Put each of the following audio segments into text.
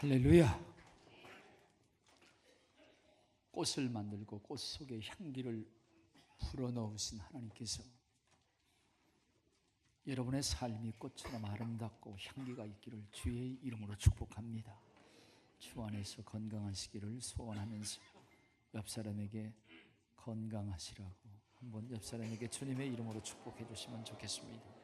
할렐루야. 꽃을 만들고 꽃 속에 향기를 불어넣으신 하나님께서 여러분의 삶이 꽃처럼 아름답고 향기가 있기를 주의 이름으로 축복합니다. 주 안에서 건강하시기를 소원하면서 옆 사람에게 건강하시라고 한번 옆 사람에게 주님의 이름으로 축복해 주시면 좋겠습니다.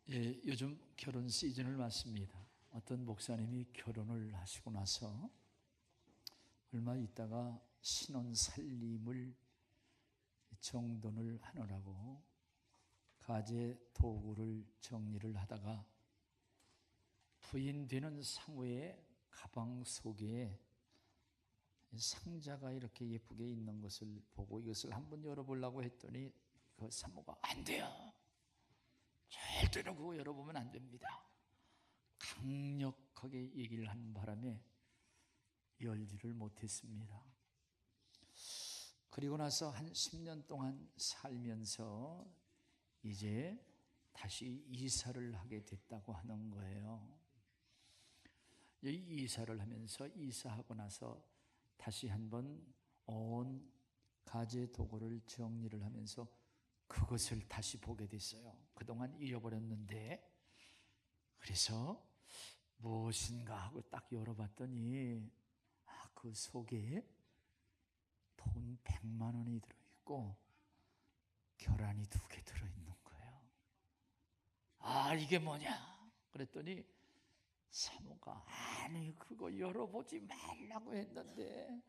예, 요즘 결혼 시즌을 맞습니다. 어떤 목사님이 결혼을 하시고 나서 얼마 있다가 신혼 살림을 정돈을 하느라고 가재 도구를 정리를 하다가 부인 되는 상우의 가방 속에 상자가 이렇게 예쁘게 있는 것을 보고 이것을 한번 열어보려고 했더니 그 상우가 안 돼요. 절대로 그거 열어보면 안 됩니다. 강력하게 얘기를 하는 바람에 열지를 못했습니다. 그리고 나서 한 10년 동안 살면서 이제 다시 이사를 하게 됐다고 하는 거예요. 이 이사를 하면서 이사하고 나서 다시 한번 온 가재 도구를 정리를 하면서 그것을 다시 보게 됐어요. 그동안 잃어버렸는데, 그래서 무엇인가 하고 딱 열어봤더니 그 속에 돈 100만 원이 들어있고 계란이 2개 들어있는 거예요. 이게 뭐냐? 그랬더니 사모가 아니 그거 열어보지 말라고 했는데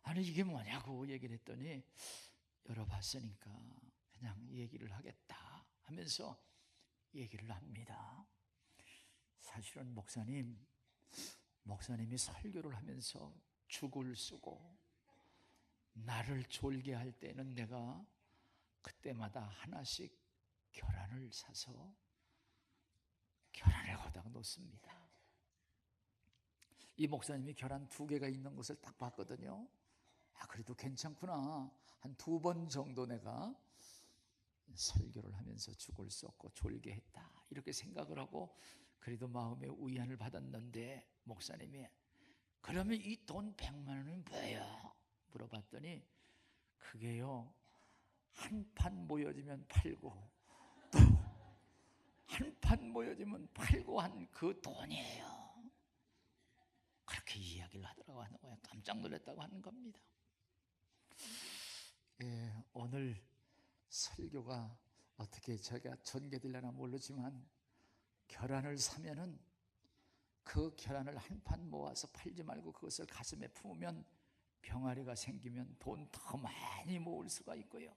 아니 이게 뭐냐고 얘기를 했더니 열어봤으니까 그냥 얘기를 하겠다 하면서 얘기를 합니다. 사실은 목사님이 설교를 하면서 죽을 쓰고 나를 졸게 할 때는 내가 그때마다 하나씩 계란을 사서 계란을 거기다 놓습니다. 이 목사님이 계란 2개가 있는 것을 딱 봤거든요. 그래도 괜찮구나. 한 2번 정도 내가 설교를 하면서 죽을 썩고 졸게 했다 이렇게 생각을 하고 그래도 마음에 위안을 받았는데 목사님이 그러면 이 돈 100만 원은 뭐예요? 물어봤더니 그게요 한 판 모여지면 팔고 또 한 판 모여지면 팔고 한 그 돈이에요. 그렇게 이야기를 하더라고 하는 거예요. 깜짝 놀랐다고 하는 겁니다. 예, 오늘 설교가 어떻게 제가 전개되려나 모르지만 계란을 사면은 그 계란을 한 판 모아서 팔지 말고 그것을 가슴에 품으면 병아리가 생기면 돈 더 많이 모을 수가 있고요.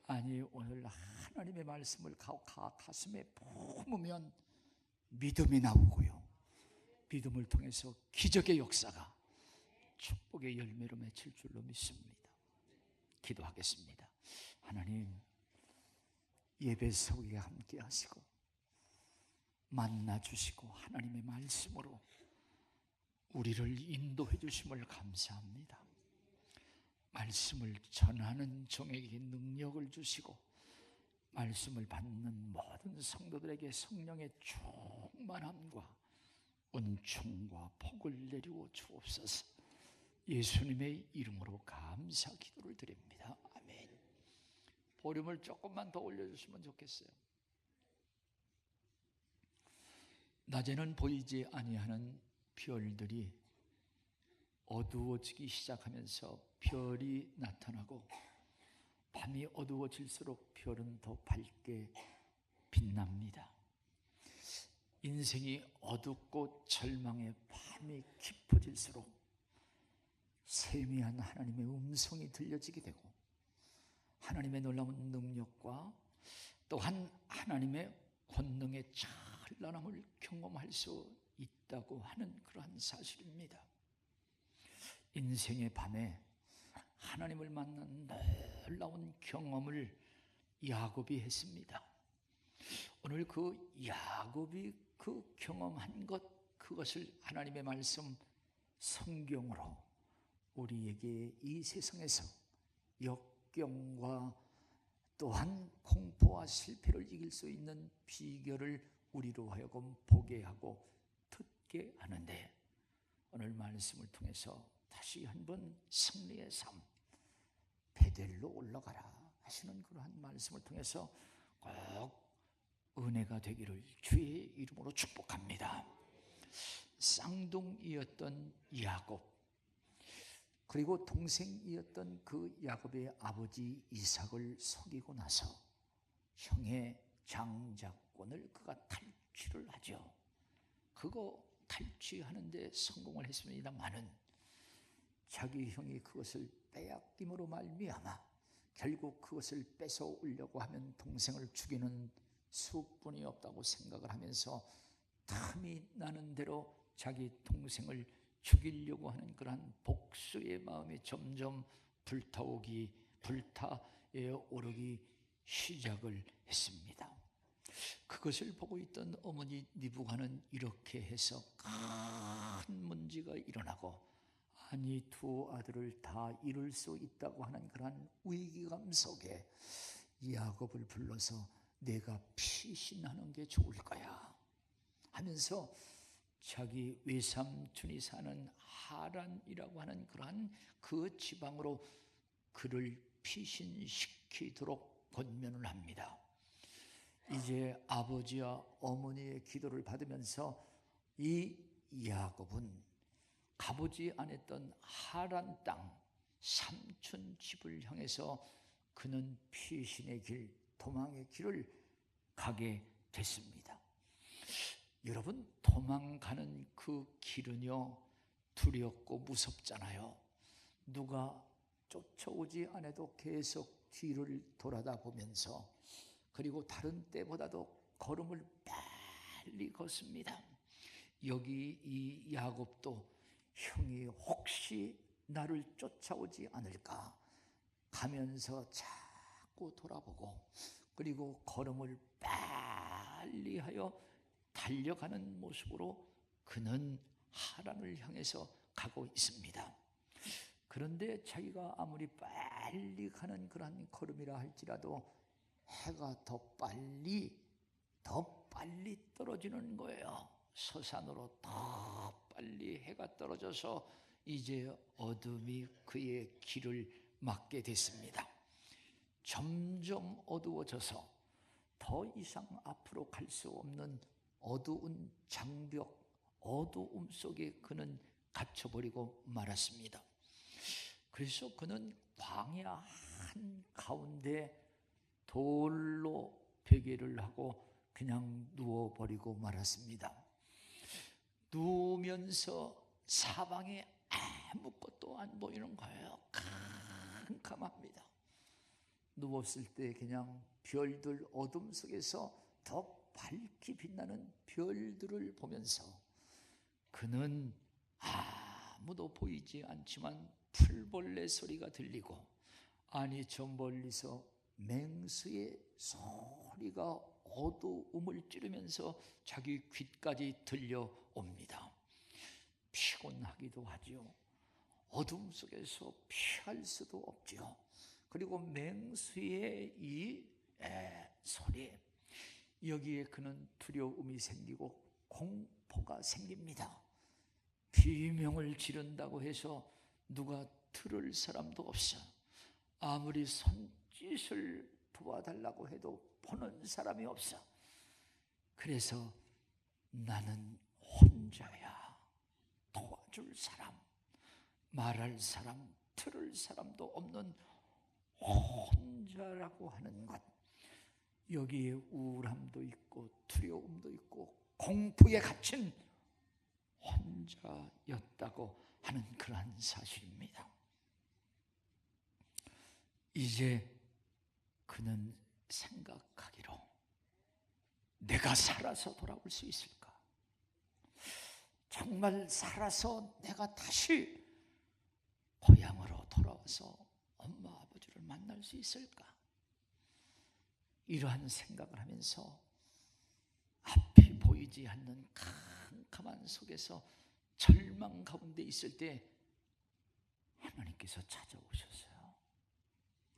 아니 오늘 하나님의 말씀을 가슴에 품으면 믿음이 나오고요. 믿음을 통해서 기적의 역사가 축복의 열매로 맺힐 줄로 믿습니다. 기도하겠습니다. 하나님 예배 속에 함께 하시고 만나 주시고 하나님의 말씀으로 우리를 인도해 주심을 감사합니다. 말씀을 전하는 종에게 능력을 주시고 말씀을 받는 모든 성도들에게 성령의 충만함과 은총과 복을 내리고 주옵소서. 예수님의 이름으로 감사 기도를 드립니다. 아멘. 볼륨을 조금만 더 올려주시면 좋겠어요. 낮에는 보이지 아니하는 별들이 어두워지기 시작하면서 별이 나타나고 밤이 어두워질수록 별은 더 밝게 빛납니다. 인생이 어둡고 절망의 밤이 깊어질수록 세미한 하나님의 음성이 들려지게 되고 하나님의 놀라운 능력과 또한 하나님의 권능의 찬란함을 경험할 수 있다고 하는 그러한 사실입니다. 인생의 밤에 하나님을 만난 놀라운 경험을 야곱이 했습니다. 오늘 그 야곱이 그 경험한 그것을 하나님의 말씀 성경으로 우리에게 이 세상에서 역경과 또한 공포와 실패를 이길 수 있는 비결을 우리로 하여금 보게 하고 듣게 하는데, 오늘 말씀을 통해서 다시 한번 승리의 삶, 베델로 올라가라 하시는 그러한 말씀을 통해서 꼭 은혜가 되기를 주의 이름으로 축복합니다. 쌍둥이였던 야곱, 그리고 동생이었던 그 야곱의 아버지 이삭을 속이고 나서 형의 장자권을 그가 탈취를 하죠. 그거 탈취하는데 성공을 했습니다마는 자기 형이 그것을 빼앗김으로 말미암아 결국 그것을 뺏어오려고 하면 동생을 죽이는 수뿐이 없다고 생각을 하면서 탐이 나는 대로 자기 동생을 죽이려고 하는 그러한 복수의 마음이 점점 불타오르기 시작을 했습니다. 그것을 보고 있던 어머니 니브가는 이렇게 해서 큰 문제가 일어나고, 아니 두 아들을 다 잃을 수 있다고 하는 그러한 위기감 속에 야곱을 불러서 내가 피신하는 게 좋을 거야 하면서 자기 외삼촌이 사는 하란이라고 하는 그러한 그 지방으로 그를 피신시키도록 권면을 합니다. 이제 아버지와 어머니의 기도를 받으면서 이 야곱은 가보지 않았던 하란 땅 삼촌 집을 향해서 그는 피신의 길, 도망의 길을 가게 됐습니다. 여러분, 도망가는 그 길은요 두렵고 무섭잖아요. 누가 쫓아오지 않아도 계속 뒤를 돌아다 보면서, 그리고 다른 때보다도 걸음을 빨리 걷습니다. 여기 이 야곱도 형이 혹시 나를 쫓아오지 않을까 가면서 자꾸 돌아보고, 그리고 걸음을 빨리 하여 달려가는 모습으로 그는 하란을 향해서 가고 있습니다. 그런데 자기가 아무리 빨리 가는 그러한 걸음이라 할지라도 해가 더 빨리 떨어지는 거예요. 서산으로 더 빨리 해가 떨어져서 이제 어둠이 그의 길을 막게 됐습니다. 점점 어두워져서 더 이상 앞으로 갈 수 없는 어두운 장벽, 어두움 속에 그는 갇혀버리고 말았습니다. 그래서 그는 광야 한가운데 돌로 베개를 하고 그냥 누워버리고 말았습니다. 누우면서 사방에 아무것도 안 보이는 거예요. 캄캄합니다. 누웠을 때 그냥 별들, 어둠 속에서 더 밝게 빛나는 별들을 보면서 그는 아무도 보이지 않지만 풀벌레 소리가 들리고, 아니 저 멀리서 맹수의 소리가 어두움을 찌르면서 자기 귀까지 들려옵니다. 피곤하기도 하지요. 어둠 속에서 피할 수도 없지요. 그리고 맹수의 이 소리, 여기에 그는 두려움이 생기고 공포가 생깁니다. 비명을 지른다고 해서 누가 들을 사람도 없어. 아무리 손짓을 도와달라고 해도 보는 사람이 없어. 그래서 나는 혼자야. 도와줄 사람, 말할 사람, 들을 사람도 없는 혼자라고 하는 것, 여기에 우울함도 있고 두려움도 있고 공포에 갇힌 혼자였다고 하는 그러한 사실입니다. 이제 그는 생각하기로, 내가 살아서 돌아올 수 있을까? 정말 살아서 내가 다시 고향으로 돌아와서 엄마 아버지를 만날 수 있을까? 이러한 생각을 하면서 앞이 보이지 않는 캄캄한 속에서 절망 가운데 있을 때 하나님께서 찾아오셨어요.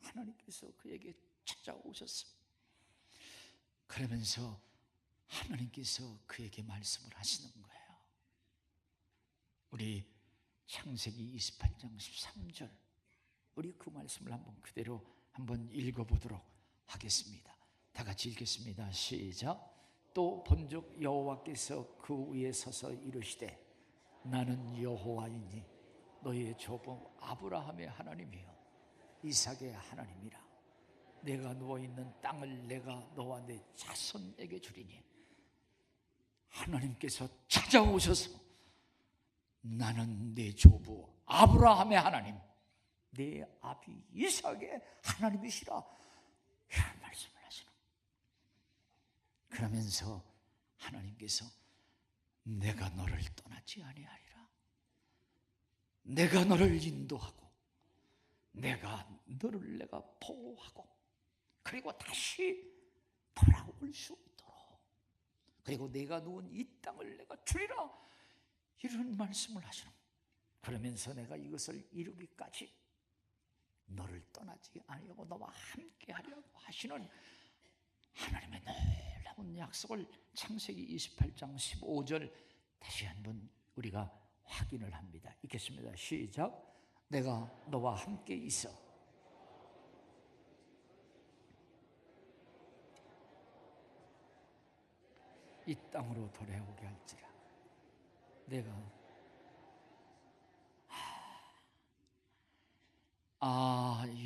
하나님께서 그에게 찾아오셨습니다. 그러면서 하나님께서 그에게 말씀을 하시는 거예요. 우리 창세기 28장 13절, 우리 그 말씀을 한번 그대로 한번 읽어보도록 하겠습니다. 다 같이 읽겠습니다. 시작. 또 본즉 여호와께서 그 위에 서서 이르시되 나는 여호와이니 너의 조부 아브라함의 하나님이요 이삭의 하나님이라. 내가 누워있는 땅을 내가 너와 내 자손에게 주리니. 하나님께서 찾아오셔서 나는 내 조부 아브라함의 하나님, 내 아비 이삭의 하나님이시라, 이런 말씀을 하시는. 그러면서 하나님께서 내가 너를 떠나지 아니하리라, 내가 너를 인도하고 내가 너를 내가 보호하고 그리고 다시 돌아올 수 있도록, 그리고 내가 누운 이 땅을 내가 주리라, 이런 말씀을 하시는. 그러면서 내가 이것을 이루기까지 너를 떠나지 아니하고 너와 함께 하려고 하시는 하나님의 놀라운 약속을 창세기 28장 15절 다시 한번 우리가 확인을 합니다. 읽겠습니다. 시작. 내가 너와 함께 있어 이 땅으로 돌아오게 할지라. 내가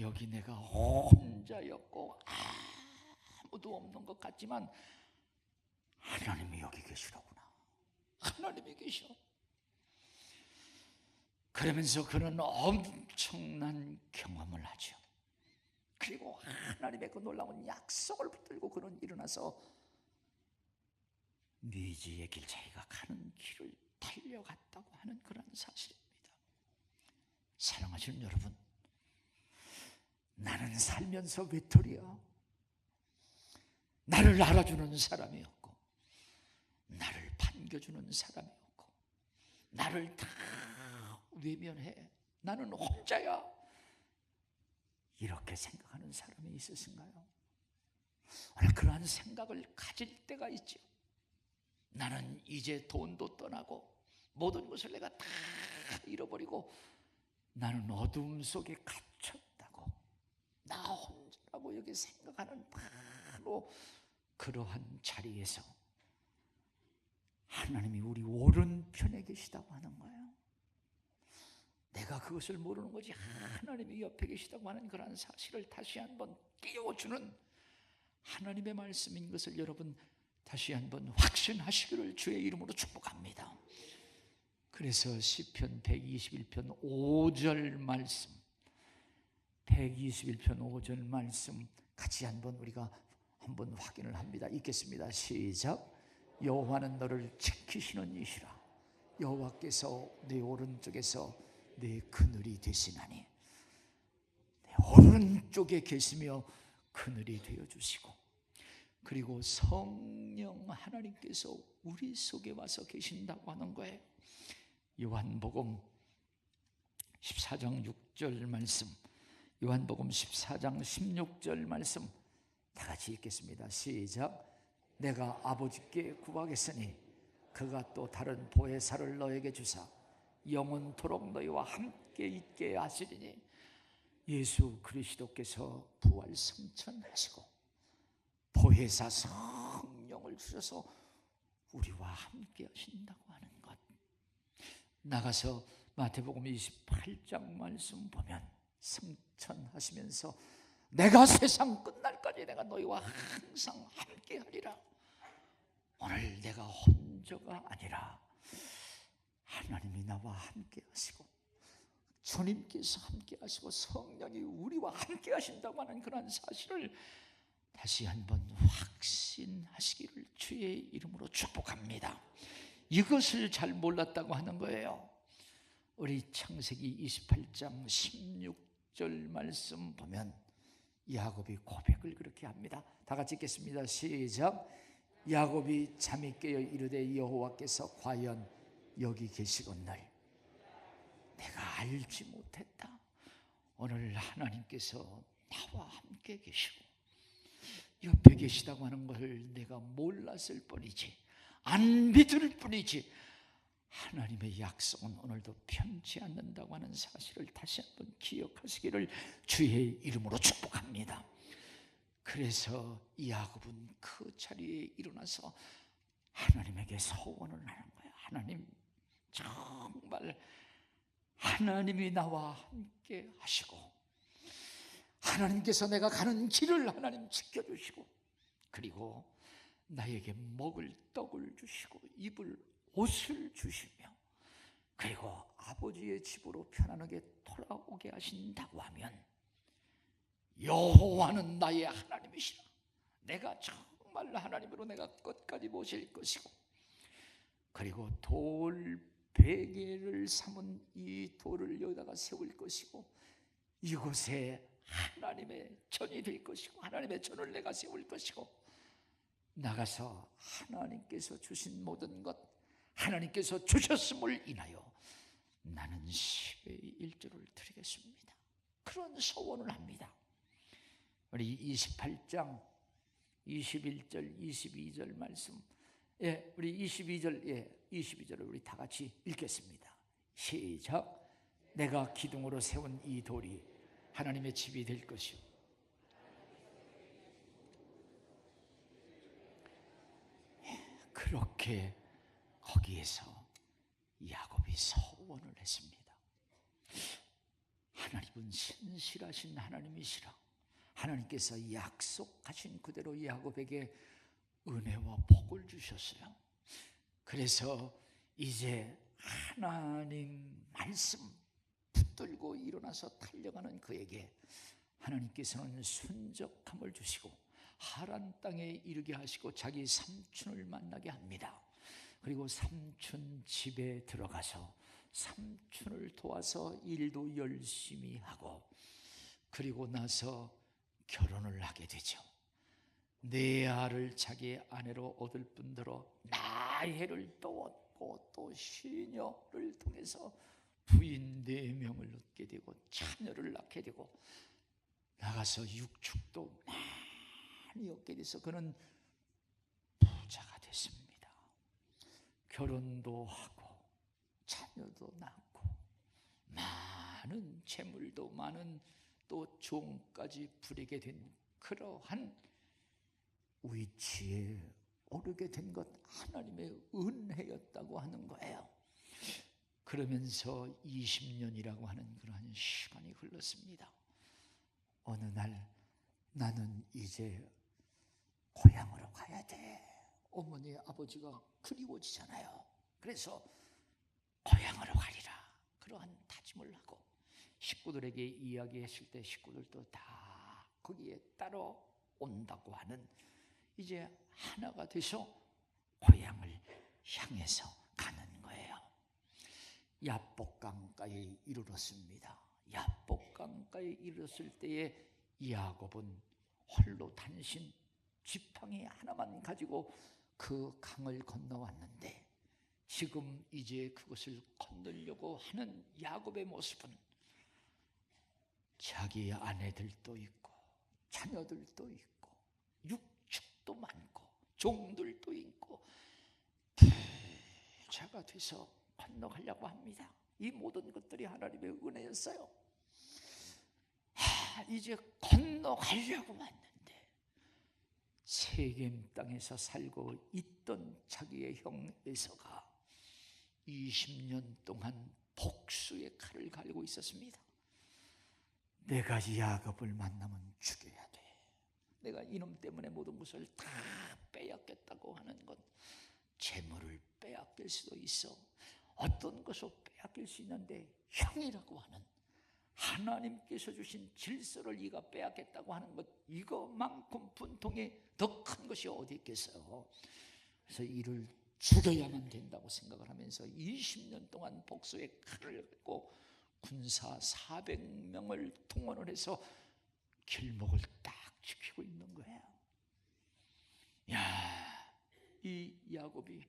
여기 내가 혼자였고 아무도 없는 것 같지만 하나님이 여기 계시더구나. 하나님이 계셔. 그러면서 그는 엄청난 경험을 하죠. 그리고 하나님의 그 놀라운 약속을 붙들고 그는 일어나서 미지의 길, 자기가 가는 길을 달려갔다고 하는 그런 사실입니다. 사랑하시는 여러분, 나는 살면서 외톨이야. 나를 알아주는 사람이 없고 나를 반겨주는 사람이 없고 나를 다 외면해. 나는 혼자야. 이렇게 생각하는 사람이 있으신가요? 오늘 그러한 생각을 가질 때가 있죠. 나는 이제 돈도 떠나고 모든 것을 내가 다 잃어버리고 나는 어둠 속에 갇혔다고, 나 혼자라고 여기 생각하는 바로 그러한 자리에서 하나님이 우리 오른편에 계시다고 하는 거예요. 내가 그것을 모르는 거지 하나님이 옆에 계시다고 하는 그런 사실을 다시 한번 깨워주는 하나님의 말씀인 것을 여러분 다시 한번 확신하시기를 주의 이름으로 축복합니다. 그래서 시편 121편 5절 말씀, 121편 5절 말씀 같이 한번 우리가 한번 확인을 합니다. 읽겠습니다. 시작. 여호와는 너를 지키시는 이시라. 여호와께서 내 오른쪽에서 내 그늘이 되시나니. 내 오른쪽에 계시며 그늘이 되어주시고, 그리고 성령 하나님께서 우리 속에 와서 계신다고 하는 거예요. 요한복음 14장 6절 말씀, 요한복음 14장 16절 말씀 다 같이 읽겠습니다. 시작. 내가 아버지께 구하겠으니 그가 또 다른 보혜사를 너에게 주사 영원토록 너희와 함께 있게 하시리니. 예수 그리스도께서 부활 승천하시고 보혜사 성령을 주셔서 우리와 함께 하신다고 하는 것. 나가서 마태복음 28장 말씀 보면 승천하시면서 내가 세상 끝날까지 내가 너희와 항상 함께 하리라. 오늘 내가 혼자가 아니라 하나님이 나와 함께 하시고 주님께서 함께 하시고 성령이 우리와 함께 하신다고 하는 그런 사실을 다시 한번 확신하시기를 주의 이름으로 축복합니다. 이것을 잘 몰랐다고 하는 거예요. 우리 창세기 28장 16절 말씀 보면 야곱이 고백을 그렇게 합니다. 다 같이 읽겠습니다. 시작. 야곱이 잠이 깨어 이르되 여호와께서 과연 여기 계시건늘 내가 알지 못했다. 오늘 하나님께서 나와 함께 계시고 계시다고 하는 것을 내가 몰랐을 뿐이지, 안 믿을 뿐이지, 하나님의 약속은 오늘도 변치 않는다고 하는 사실을 다시 한번 기억하시기를 주의 이름으로 축복합니다. 그래서 야곱은 그 자리에 일어나서 하나님에게 소원을 하는 거예요. 하나님, 정말 하나님이 나와 함께 하시고, 하나님께서 내가 가는 길을 하나님 지켜주시고, 그리고 나에게 먹을 떡을 주시고 입을 옷을 주시며, 그리고 아버지의 집으로 편안하게 돌아오게 하신다고 하면 여호와는 나의 하나님이시라. 내가 정말 하나님으로 내가 끝까지 모실 것이고, 그리고 돌 베개를 삼은 이 돌을 여기다가 세울 것이고, 이곳에 하나님의 전이 될 것이고, 하나님의 전을 내가 세울 것이고, 나가서 하나님께서 주신 모든 것, 하나님께서 주셨음을 인하여 나는 10의 1조를 드리겠습니다. 그런 소원을 합니다. 우리 28장 21절 22절 말씀, 우리 22절을 우리 다 같이 읽겠습니다. 시작. 내가 기둥으로 세운 이 돌이 하나님의 집이 될 것이요, 그렇게 거기에서 야곱이 소원을 했습니다. 하나님은 신실하신 하나님이시라. 하나님께서 약속하신 그대로 야곱에게 은혜와 복을 주셨어요. 그래서 이제 하나님 말씀 붙들고 일어나서 달려가는 그에게 하나님께서는 순적함을 주시고 하란 땅에 이르게 하시고 자기 삼촌을 만나게 합니다. 그리고 삼촌 집에 들어가서 삼촌을 도와서 일도 열심히 하고, 그리고 나서 결혼을 하게 되죠. 레아를 자기 아내로 얻을 뿐더러 라헬을 또 얻고, 또 시녀를 통해서 부인 4명을 얻게 되고 자녀를 낳게 되고, 나가서 육축도 많이 얻게 돼서 그는 부자가 됐습니다. 결혼도 하고 자녀도 낳고 많은 재물도 많은 또 종까지 부리게 된 그러한 위치에 오르게 된 것, 하나님의 은혜였다고 하는 거예요. 그러면서 20년이라고 하는 그러한 시간이 흘렀습니다. 어느 날 나는 이제 고향으로 가야 돼. 어머니 아버지가 그리워지잖아요. 그래서 고향으로 가리라, 그러한 다짐을 하고 식구들에게 이야기했을 때 식구들도 다 거기에 따로 온다고 하는, 이제 하나가 돼서 고향을 향해서 가는 거예요. 야복강가에 이르렀습니다. 야복강가에 이르렀을 때에 야곱은 홀로 단신 지팡이 하나만 가지고 그 강을 건너왔는데, 지금 이제 그것을 건너려고 하는 야곱의 모습은 자기 아내들도 있고 자녀들도 있고 육축도 많고 종들도 있고 부자가 돼서 건너가려고 합니다. 이 모든 것들이 하나님의 은혜였어요. 이제 건너가려고 왔는데 세겜 땅에서 살고 있던 자기의 형 에서가 20년 동안 복수의 칼을 갈고 있었습니다. 내가 야곱을 만나면 죽여야 돼. 내가 이놈 때문에 모든 것을 다 빼앗겠다고 하는 것, 재물을 빼앗길 수도 있어. 어떤 것을 빼앗길 수 있는데 형이라고 하는 하나님께서 주신 질서를 네가 빼앗겠다고 하는 것, 이것만큼 분통이 더 큰 것이 어디 있겠어요. 그래서 이를 죽여야만 된다고 생각을 하면서 20년 동안 복수의 칼을 갖고 군사 400명을 동원을 해서 길목을 딱 지키고 있는 거예요. 이 야곱이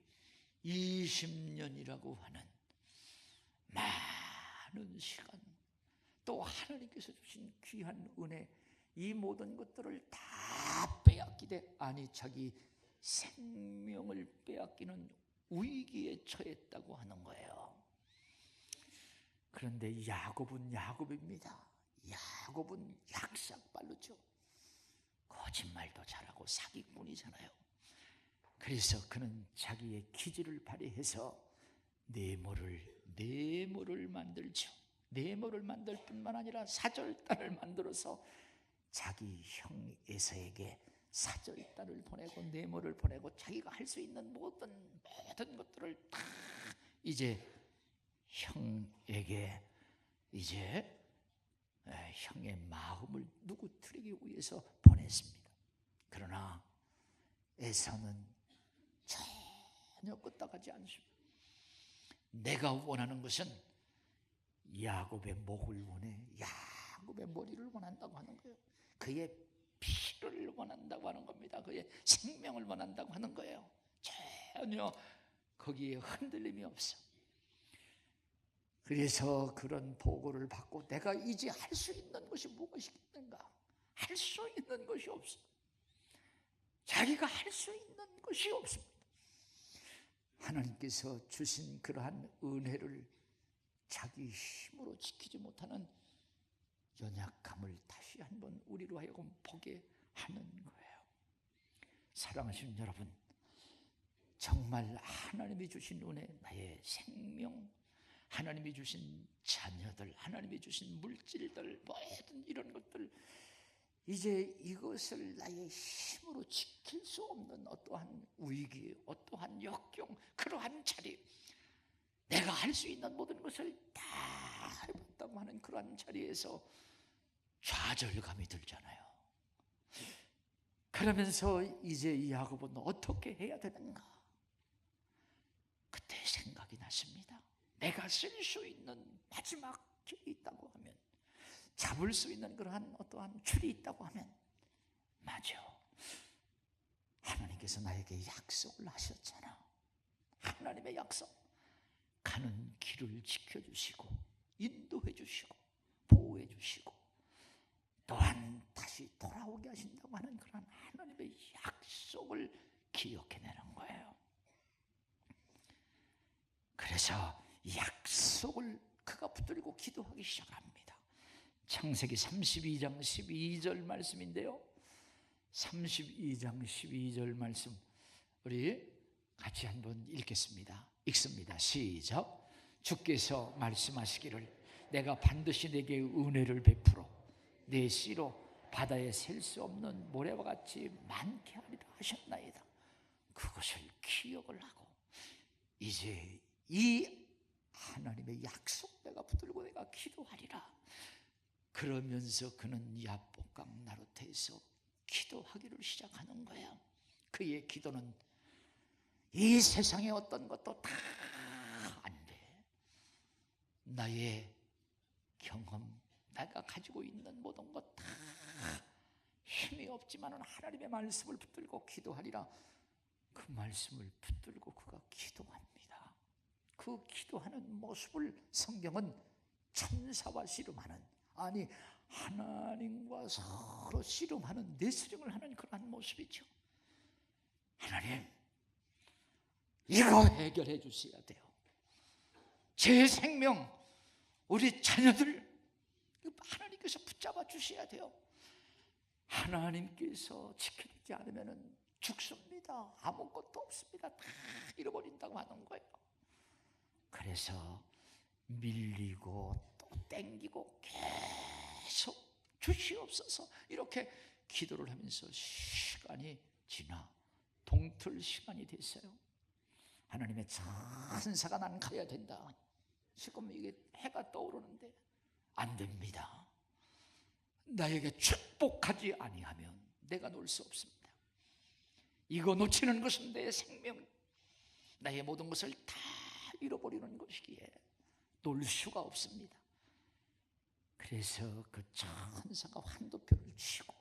20년이라고 하는 많은 시간, 또 하나님께서 주신 귀한 은혜, 이 모든 것들을 다 빼앗기되 아니 자기 생명을 빼앗기는 위기에 처했다고 하는 거예요. 그런데 야곱은 야곱입니다. 야곱은 약삭발르죠. 거짓말도 잘하고 사기꾼이잖아요. 그래서 그는 자기의 기질을 발휘해서 네모를 만들죠. 네모를 만들 뿐만 아니라 사절단을 만들어서 자기 형 에서에게 사절단을 보내고 네모를 보내고 자기가 할 수 있는 모든 것들을 다 이제 형에게 이제 형의 마음을 누구뜨리기 위해서 보냈습니다. 그러나 에사는 전혀 끄떡하지 않습니다. 내가 원하는 것은 야곱의 목을 원해, 야곱의 머리를 원한다고 하는 거예요. 그의 피를 원한다고 하는 겁니다. 그의 생명을 원한다고 하는 거예요. 전혀 거기에 흔들림이 없어. 그래서 그런 보고를 받고 내가 이제 할 수 있는 것이 무엇이 있는가? 할 수 있는 것이 없어. 자기가 할 수 있는 것이 없습니다. 하나님께서 주신 그러한 은혜를 자기 힘으로 지키지 못하는 연약함을 다시 한번 우리로 하여금 보게 하는 거예요. 사랑하시는 여러분, 정말 하나님이 주신 은혜, 나의 생명, 하나님이 주신 자녀들, 하나님이 주신 물질들, 모든 이런 것들, 이제 이것을 나의 힘으로 지킬 수 없는 어떠한 위기, 어떠한 역경, 그러한 자리, 내가 할 수 있는 모든 것을 다 해봤다고 하는 그러한 자리에서 좌절감이 들잖아요. 그러면서 이제 이 야곱은 어떻게 해야 되는가? 그때 생각이 났습니다. 내가 쓸 수 있는 마지막 길이 있다고 하면, 잡을 수 있는 그러한 어떠한 줄이 있다고 하면, 맞아, 하나님께서 나에게 약속을 하셨잖아. 하나님의 약속, 가는 길을 지켜주시고 인도해 주시고 보호해 주시고 또한 다시 돌아오게 하신다고 하는 그런 하나님의 약속을 기억해내는 거예요. 그래서 약속을 그가 붙들고 기도하기 시작합니다. 창세기 32장 12절 말씀인데요, 32장 12절 말씀 우리 같이 한번 읽겠습니다. 읽습니다. 시작. 주께서 말씀하시기를 내가 반드시 내게 은혜를 베풀어 내 씨로 바다에 셀 수 없는 모래와 같이 많게 하리라 하셨나이다. 그것을 기억을 하고 이제 이 하나님의 약속 내가 붙들고 내가 기도하리라. 그러면서 그는 야복강 나루터에서 기도하기를 시작하는 거예요. 그의 기도는 이 세상의 어떤 것도 다 안 돼. 나의 경험, 내가 가지고 있는 모든 것 다 힘이 없지만 하나님의 말씀을 붙들고 기도하리라. 그 말씀을 붙들고 그가 기도합니다. 그 기도하는 모습을 성경은 천사와 씨름하는, 아니 하나님과 서로 씨름하는, 내스링을 하는 그러한 모습이죠. 하나님, 이거 해결해 주셔야 돼요. 제 생명, 우리 자녀들 하나님께서 붙잡아 주셔야 돼요. 하나님께서 지켜주지 않으면 죽습니다. 아무것도 없습니다. 다 잃어버린다고 하는 거예요. 그래서 밀리고 또 땡기고 계속 주시옵소서 이렇게 기도를 하면서 시간이 지나 동틀 시간이 됐어요. 하나님의 천사가 난 가야 된다. 지금 이게 해가 떠오르는데 안 됩니다. 나에게 축복하지 아니하면 내가 놀 수 없습니다. 이거 놓치는 것은 내 생명, 나의 모든 것을 다 잃어버리는 것이기에 놀 수가 없습니다. 그래서 그 천사가 환도표를 치고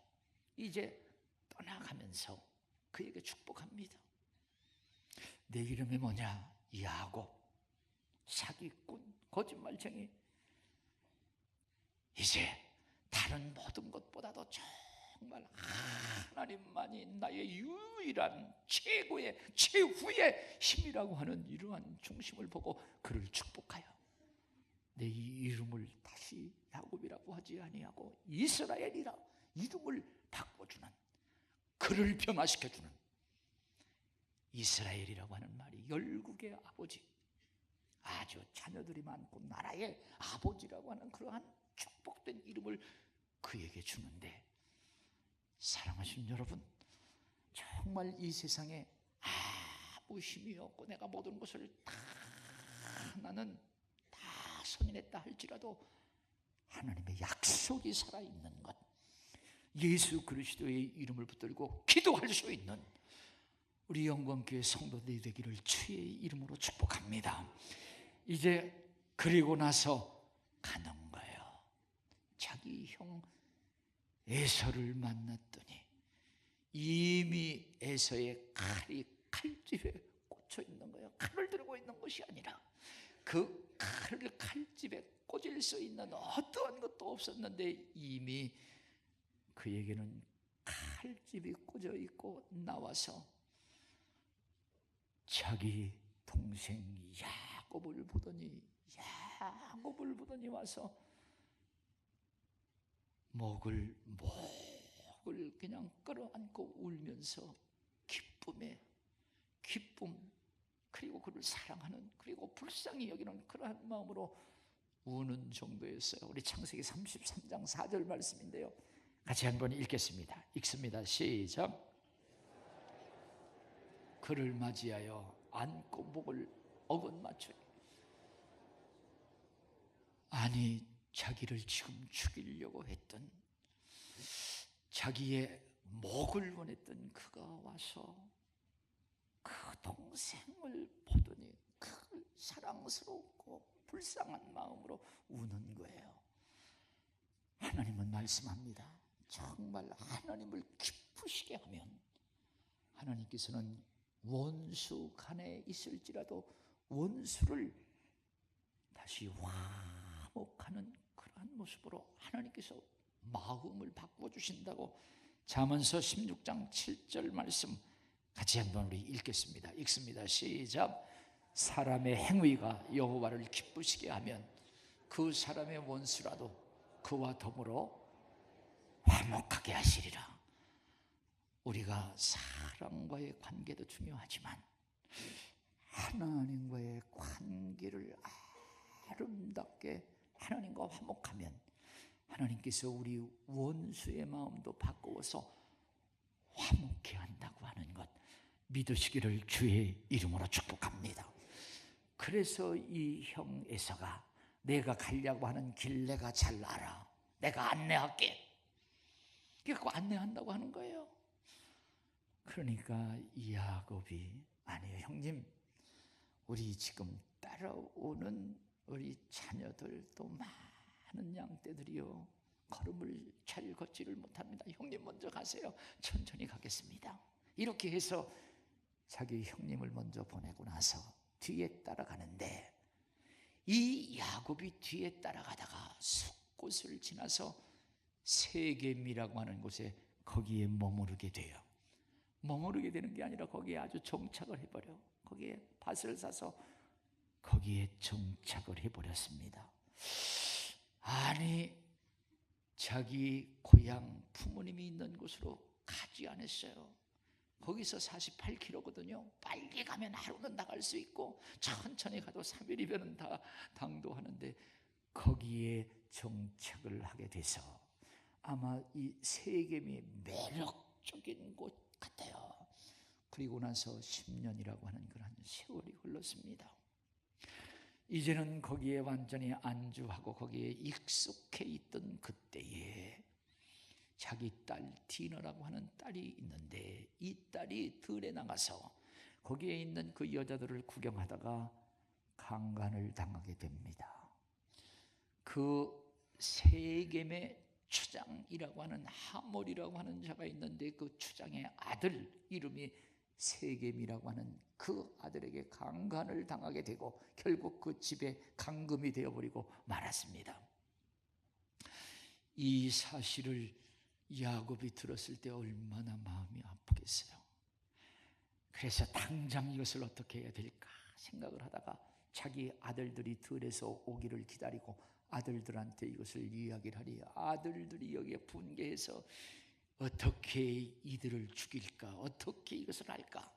이제 떠나가면서 그에게 축복합니다. 내 이름이 뭐냐? 야곱, 사기꾼, 거짓말쟁이. 이제 다른 모든 것보다도 정말 하나님만이 나의 유일한 최후의 힘이라고 하는 이러한 중심을 보고 그를 축복하여 내 이름을 다시 야곱이라고 하지 아니하고 이스라엘이라 이름을 바꿔주는, 그를 변화시켜주는, 이스라엘이라고 하는 말이 열국의 아버지, 아주 자녀들이 많고 나라의 아버지라고 하는 그러한 축복된 이름을 그에게 주는데, 사랑하신 여러분, 정말 이 세상에 아무 힘이 없고 내가 모든 것을 다 나는 다 선인했다 할지라도 하나님의 약속이 살아있는 것, 예수 그리스도의 이름을 붙들고 기도할 수 있는 우리 영광교회 성도들이 되기를 주의 이름으로 축복합니다. 이제 그리고 나서 가는 거예요. 자기 형 에서를 만났더니 이미 에서의 칼이 칼집에 꽂혀 있는 거예요. 칼을 들고 있는 것이 아니라 그 칼을 칼집에 꽂을 수 있는 어떠한 것도 없었는데 이미 그에게는 칼집이 꽂혀 있고 나와서 자기 동생 야곱을 보더니 와서 목을 그냥 끌어안고 울면서 기쁨, 그리고 그를 사랑하는, 그리고 불쌍히 여기는 그러한 마음으로 우는 정도였어요. 우리 창세기 33장 4절 말씀인데요, 같이 한번 읽겠습니다. 읽습니다. 시작. 그를 맞이하여 안고 목을 어긋맞추니, 아니 자기를 지금 죽이려고 했던, 자기의 목을 원했던 그가 와서 그 동생을 보더니 그 사랑스럽고 불쌍한 마음으로 우는 거예요. 하나님은 말씀합니다. 정말 하나님을 기쁘시게 하면 하나님께서는 원수 간에 있을지라도 원수를 다시 화목하는 그러한 모습으로 하나님께서 마음을 바꿔주신다고 잠언서 16장 7절 말씀 같이 한번 우리 읽겠습니다. 읽습니다. 시작. 사람의 행위가 여호와를 기쁘시게 하면 그 사람의 원수라도 그와 더불어 화목하게 하시리라. 우리가 사람과의 관계도 중요하지만 하나님과의 관계를 아름답게 하나님과 화목하면 하나님께서 우리 원수의 마음도 바꾸어서 화목케 한다고 하는 것 믿으시기를 주의 이름으로 축복합니다. 그래서 이 형 에서가 내가 가려고 하는 길 내가 잘 알아, 내가 안내할게, 그래서 안내한다고 하는 거예요. 그러니까 야곱이, 아니에요 형님, 우리 지금 따라오는 우리 자녀들도 많은 양떼들이요 걸음을 잘 걷지를 못합니다. 형님 먼저 가세요. 천천히 가겠습니다. 이렇게 해서 자기 형님을 먼저 보내고 나서 뒤에 따라가는데, 이 야곱이 뒤에 따라가다가 숲곳을 지나서 세겜이라고 하는 곳에 거기에 머무르게 돼요. 머무르게 되는 게 아니라 거기에 아주 정착을 해버려. 거기에 밭을 사서 거기에 정착을 해버렸습니다. 아니 자기 고향 부모님이 있는 곳으로 가지 않았어요. 거기서 48km거든요. 빨리 가면 하루는 나갈 수 있고 천천히 가도 3일이면 다 당도하는데 거기에 정착을 하게 돼서 아마 이 세겜이 매력적인 곳 같아요. 그리고 나서 10년이라고 하는 그런 세월이 흘렀습니다. 이제는 거기에 완전히 안주하고 거기에 익숙해 있던 그때에 자기 딸 디너라고 하는 딸이 있는데, 이 딸이 들에 나가서 거기에 있는 그 여자들을 구경하다가 강간을 당하게 됩니다. 그 세겜의 추장이라고 하는 하몰이라고 하는 자가 있는데 그 추장의 아들 이름이 세겜이라고 하는 그 아들에게 강간을 당하게 되고 결국 그 집에 감금이 되어버리고 말았습니다. 이 사실을 야곱이 들었을 때 얼마나 마음이 아프겠어요. 그래서 당장 이것을 어떻게 해야 될까 생각을 하다가 자기 아들들이 들에서 오기를 기다리고 아들들한테 이것을 이야기를 하니 아들들이 여기에 분개해서 어떻게 이들을 죽일까, 어떻게 이것을 할까.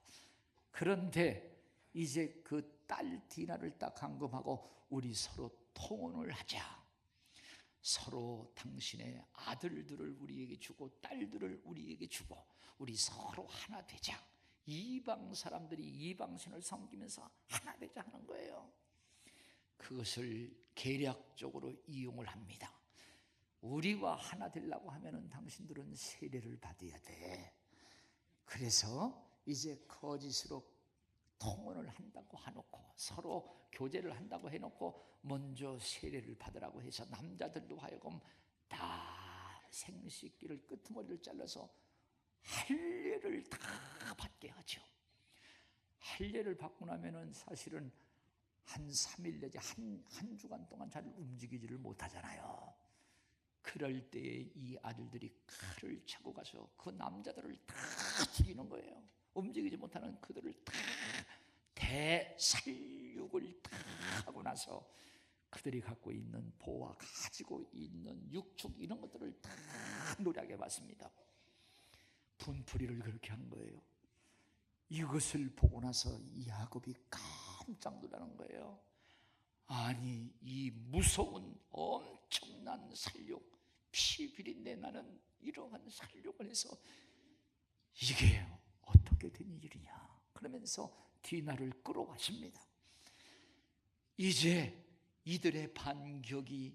그런데 이제 그 딸 디나를 딱 감금하고 우리 서로 통혼을 하자. 서로 당신의 아들들을 우리에게 주고 딸들을 우리에게 주고 우리 서로 하나 되자. 이방 사람들이 이방신을 섬기면서 하나 되자 하는 거예요. 그것을 계략적으로 이용을 합니다. 우리와 하나 되려고 하면은 당신들은 세례를 받아야 돼. 그래서 이제 거짓으로 통혼을 한다고 해놓고 서로 교제를 한다고 해놓고 먼저 세례를 받으라고 해서 남자들도 하여금 다 생식기를 끄트머리를 잘라서 할례를 다 받게 하죠. 할례를 받고 나면은 사실은 한 3일 내지 한 주간 동안 잘 움직이지를 못하잖아요. 그럴 때에 이 아들들이 칼을 차고 가서 그 남자들을 다 죽이는 거예요. 움직이지 못하는 그들을 다 대살육을 다 하고 나서 그들이 갖고 있는 보와 가지고 있는 육축 이런 것들을 다 노략해 봤습니다. 분풀이를 그렇게 한 거예요. 이것을 보고 나서 야곱이 깜짝 놀라는 거예요. 아니 이 무서운 엄청난 살육, 피 비린내 나는 이러한 살육을 해서 이게 어떻게 된 일이냐 그러면서 디나를 끌어가십니다. 이제 이들의 반격이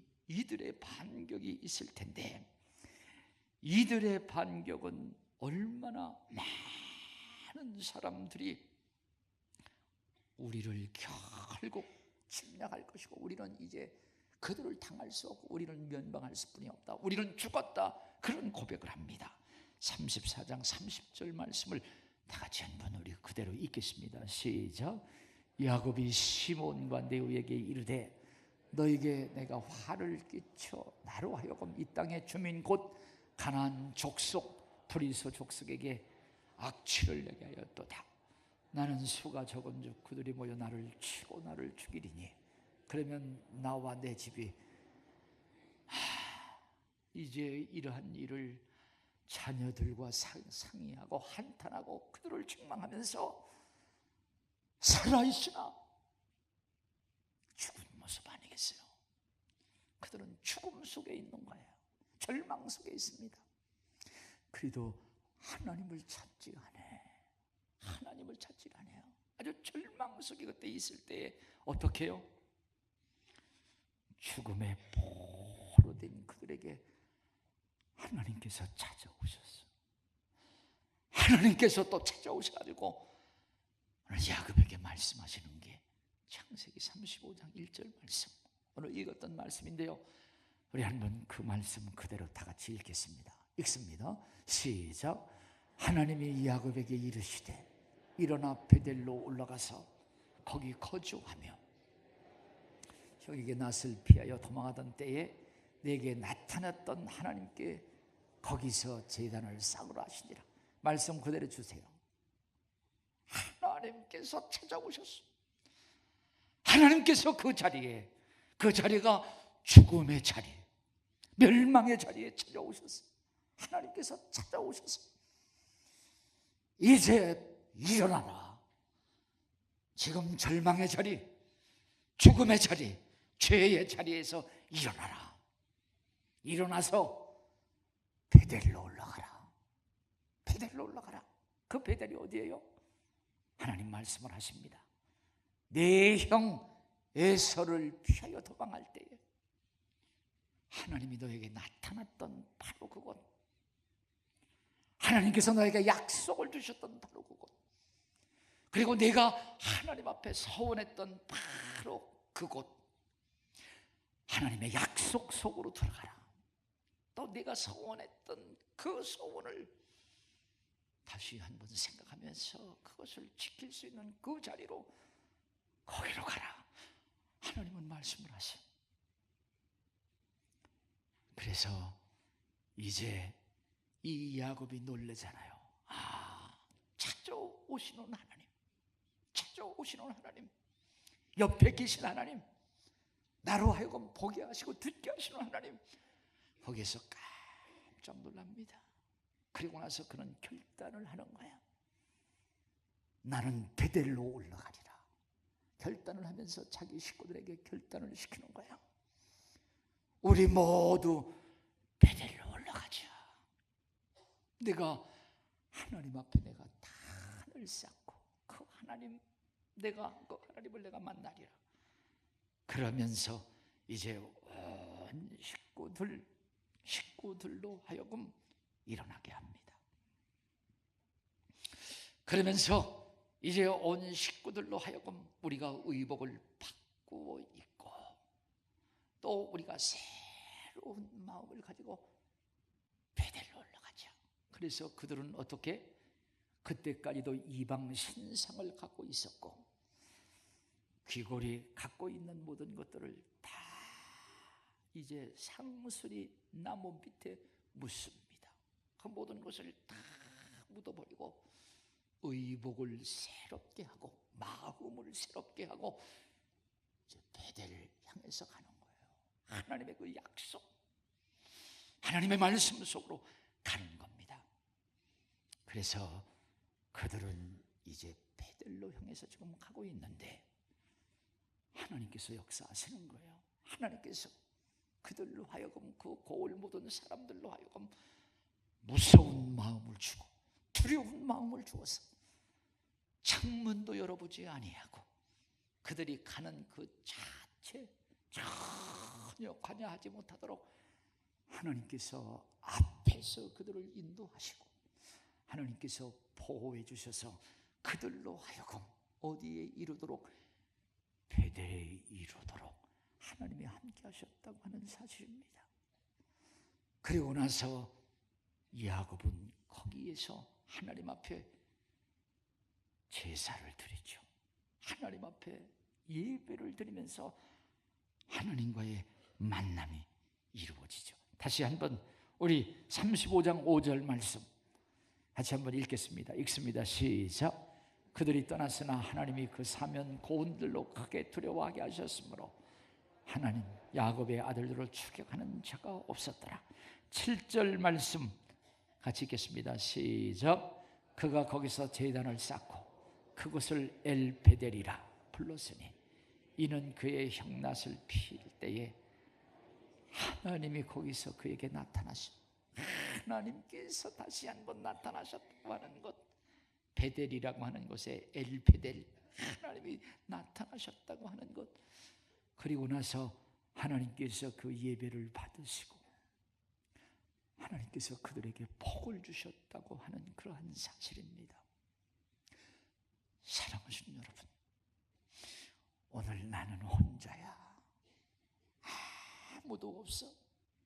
있을 텐데 이들의 반격은 얼마나 많은 사람들이 우리를 결국 침략할 것이고 우리는 이제 그들을 당할 수 없고 우리는 면방할 수뿐이 없다. 우리는 죽었다. 그런 고백을 합니다. 34장 30절 말씀을 다 같이 한번 우리 그대로 읽겠습니다. 시작. 야곱이 시몬과 네오에게 이르되 너에게 내가 화를 끼쳐 나로 하여금 이 땅의 주민 곧 가나안 족속 브리스 족속에게 악취를 내게 하였도다. 나는 수가 적은즉 그들이 모여 나를 치고 나를 죽이리니 그러면 나와 내 집이 이제 이러한 일을 자녀들과 상의하고 한탄하고 그들을 책망하면서 살아있으나 죽은 모습 아니겠어요? 그들은 죽음 속에 있는 거예요. 절망 속에 있습니다. 그래도 하나님을 찾지 않아요. 하나님을 찾지 않아요. 아주 절망 속에 그때 있을 때 어떻게 해요? 죽음의 포로 된 그들에게 하나님께서 찾아오셨어요. 하나님께서 또 찾아오셔가지고 오늘 야곱에게 말씀하시는 게 창세기 35장 1절 말씀, 오늘 읽었던 말씀인데요. 우리 한번 그 말씀 그대로 다 같이 읽겠습니다. 읽습니다. 시작. 하나님이 야곱에게 이르시되 일어나 베델로 올라가서 거기 거주하며 형에게 낯을 피하여 도망하던 때에 내게 나타났던 하나님께 거기서 제단을 쌓으라 하시니라. 말씀 그대로 주세요. 하나님께서 찾아오셨어. 하나님께서 그 자리가 죽음의 자리, 멸망의 자리에 찾아오셨어. 하나님께서 찾아오셨어. 이제 일어나라. 지금 절망의 자리, 죽음의 자리, 죄의 자리에서 일어나라. 일어나서 베델로 올라가라. 베델로 올라가라. 그 베델이 어디예요? 하나님 말씀을 하십니다. 내 형 에서를 피하여 도망할 때에 하나님이 너에게 나타났던 바로 그곳, 하나님께서 너에게 약속을 주셨던 바로 그곳, 그리고 내가 하나님 앞에 서원했던 바로 그곳, 하나님의 약속 속으로 들어가라. 또 내가 서원했던 그 소원을 다시 한번 생각하면서 그것을 지킬 수 있는 그 자리로 거기로 가라. 하나님은 말씀을 하세요. 그래서 이제 이 야곱이 놀래잖아요. 찾아오시는 하나님, 찾아오시는 하나님, 옆에 계신 하나님, 나로 하여금 보게 하시고 듣게 하시는 하나님. 거기에서 깜짝 놀랍니다. 그리고 나서 그는 결단을 하는 거야. 나는 베델로 올라가리라. 결단을 하면서 자기 식구들에게 결단을 시키는 거야. 우리 모두 베델로 올라가자. 내가 하나님 앞에 내가 단을 쌓고 그 하나님을 내가 만나리라. 그러면서 이제 온 식구들로 하여금 일어나게 합니다. 그러면서 이제 온 식구들로 하여금 우리가 의복을 바꾸어 입고 또 우리가 새로운 마음을 가지고 베델로 올라가자. 그래서 그들은 어떻게? 그때까지도 이방 신상을 갖고 있었고 귀골이 갖고 있는 모든 것들을 다 이제 상수리 나무 밑에 묻습니다. 그 모든 것을 다 묻어버리고 의복을 새롭게 하고 마음을 새롭게 하고 이제 베델을 향해서 가는 거예요. 하나님의 그 약속, 하나님의 말씀 속으로 가는 겁니다. 그래서 그들은 이제 베델로 향해서 지금 가고 있는데 하나님께서 역사하시는 거예요. 하나님께서 그들로 하여금 그 고을 묻은 사람들로 하여금 무서운 마음을 주고 두려운 마음을 주어서 창문도 열어보지 아니하고 그들이 가는 그 자체 전혀 관여하지 못하도록 하나님께서 앞에서 그들을 인도하시고 하나님께서 보호해 주셔서 그들로 하여금 어디에 이르도록? 베델에 이르도록 하나님이 함께 하셨다고 하는 사실입니다. 그리고 나서 야곱은 거기에서 하나님 앞에 제사를 드리죠. 하나님 앞에 예배를 드리면서 하나님과의 만남이 이루어지죠. 다시 한번 우리 35장 5절 말씀 같이 한번 읽겠습니다. 읽습니다. 시작. 그들이 떠났으나 하나님이 그 사면 고운들로 크게 두려워하게 하셨으므로 하나님 야곱의 아들들을 추격하는 자가 없었더라. 7절 말씀 같이 읽겠습니다. 시작. 그가 거기서 제단을 쌓고 그곳을 엘베델이라 불렀으니 이는 그의 형낫을 필 때에 하나님이 거기서 그에게 나타나신, 하나님께서 다시 한번 나타나셨다고 하는 것, 베델이라고 하는 곳에 엘베델, 하나님이 나타나셨다고 하는 것. 그리고 나서 하나님께서 그 예배를 받으시고 하나님께서 그들에게 복을 주셨다고 하는 그러한 사실입니다. 사랑하시는 여러분, 오늘 나는 혼자야. 아무도 없어.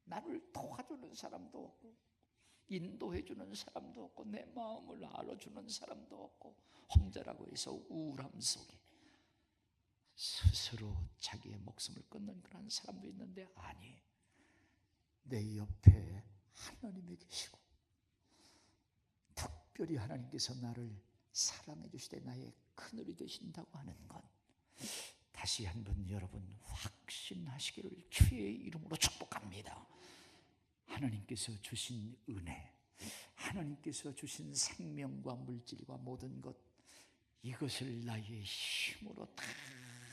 나를 도와주는 사람도 없고 인도해주는 사람도 없고 내 마음을 알아주는 사람도 없고 혼자라고 해서 우울함 속에 스스로 자기의 목숨을 끊는 그런 사람도 있는데, 아니, 내 옆에 하나님이 계시고 특별히 하나님께서 나를 사랑해 주시되 나의 그늘이 되신다고 하는 것, 다시 한번 여러분 확신하시기를 주의 이름으로 축복합니다. 하나님께서 주신 은혜, 하나님께서 주신 생명과 물질과 모든 것, 이것을 나의 힘으로 다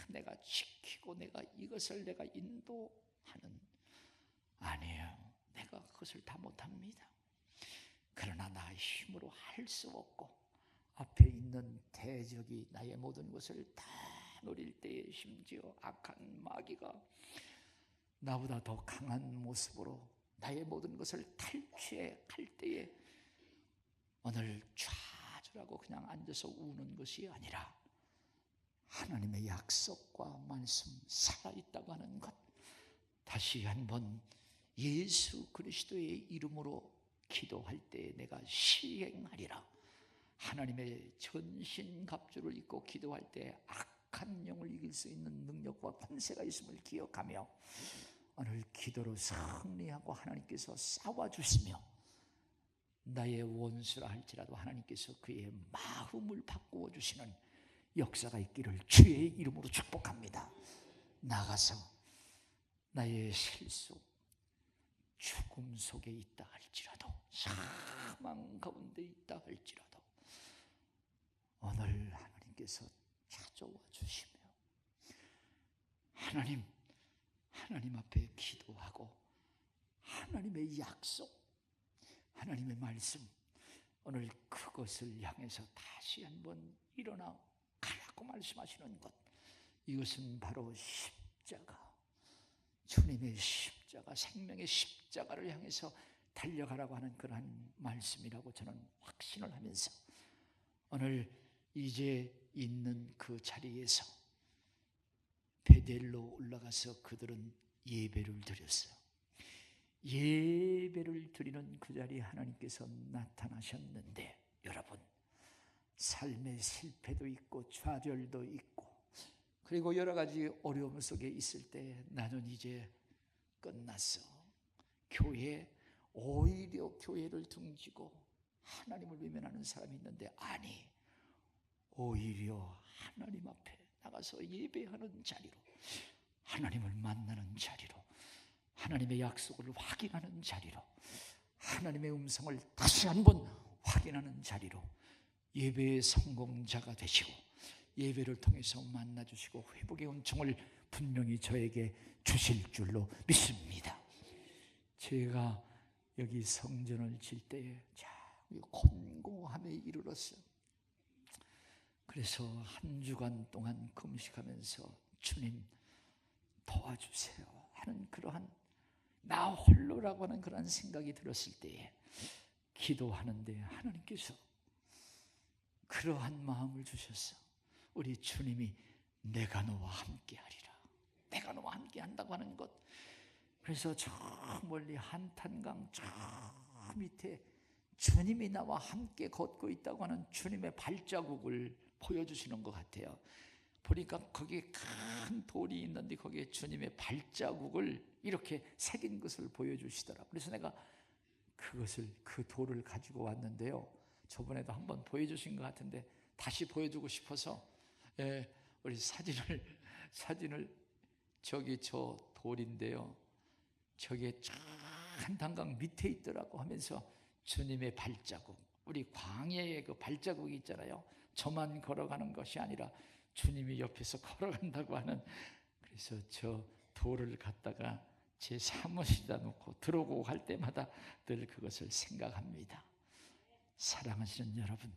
내가 지키고 내가 이것을 내가 인도하는, 아니에요. 내가 그것을 다 못합니다. 그러나 나의 힘으로 할 수 없고 앞에 있는 대적이 나의 모든 것을 다 노릴 때에, 심지어 악한 마귀가 나보다 더 강한 모습으로 나의 모든 것을 탈취해 갈 때에 오늘 좌절하고 그냥 앉아서 우는 것이 아니라 하나님의 약속과 말씀 살아있다고 하는 것, 다시 한번 예수 그리스도의 이름으로 기도할 때 내가 시행하리라. 하나님의 전신갑주를 입고 기도할 때 악한 영을 이길 수 있는 능력과 권세가 있음을 기억하며 오늘 기도로 승리하고 하나님께서 싸워주시며 나의 원수라 할지라도 하나님께서 그의 마음을 바꾸어 주시는 역사가 있기를 주의 이름으로 축복합니다. 나가서 나의 실수, 죽음 속에 있다 할지라도, 사망 가운데 있다 할지라도 오늘 하나님께서 찾아와 주시며 하나님 앞에 기도하고 하나님의 약속, 하나님의 말씀, 오늘 그것을 향해서 다시 한번 일어나 가라고 말씀하시는 것, 이것은 바로 십자가, 주님의 십자가, 생명의 십자가를 향해서 달려가라고 하는 그러한 말씀이라고 저는 확신을 하면서 오늘 이제 있는 그 자리에서 베델로 올라가서 그들은 예배를 드렸어요. 예배를 드리는 그 자리에 하나님께서 나타나셨는데, 여러분, 삶의 실패도 있고 좌절도 있고 그리고 여러 가지 어려움 속에 있을 때 나는 이제 끝났어, 오히려 교회를 등지고 하나님을 외면하는 사람이 있는데, 아니, 오히려 하나님 앞에 나가서 예배하는 자리로, 하나님을 만나는 자리로, 하나님의 약속을 확인하는 자리로, 하나님의 음성을 다시 한번 확인하는 자리로 예배의 성공자가 되시고 예배를 통해서 만나주시고 회복의 은총을 분명히 저에게 주실 줄로 믿습니다. 제가 여기 성전을 질 때에 곤고함에 이르렀어요. 그래서 한 주간 동안 금식하면서 주님 도와주세요 하는 그러한 나 홀로라고 하는 그런 생각이 들었을 때에 기도하는데 하나님께서 그러한 마음을 주셨어. 우리 주님이 내가 너와 함께하리라, 내가 너와 함께한다고 하는 것. 그래서 저 멀리 한탄강 저 밑에 주님이 나와 함께 걷고 있다고 하는 주님의 발자국을 보여주시는 것 같아요. 보니까 거기에 큰 돌이 있는데 거기에 주님의 발자국을 이렇게 새긴 것을 보여주시더라고요. 그래서 내가 그 돌을 가지고 왔는데요, 저번에도 한번 보여주신 것 같은데 다시 보여주고 싶어서 우리 사진을 저기 저 돌인데요, 저게 한탄강 밑에 있더라고 하면서 주님의 발자국, 우리 광야의 그 발자국이 있잖아요. 저만 걸어가는 것이 아니라 주님이 옆에서 걸어간다고 하는, 그래서 저 돌을 갖다가 제 사무실에다 놓고 들어오고 갈 때마다 늘 그것을 생각합니다. 사랑하시는 여러분,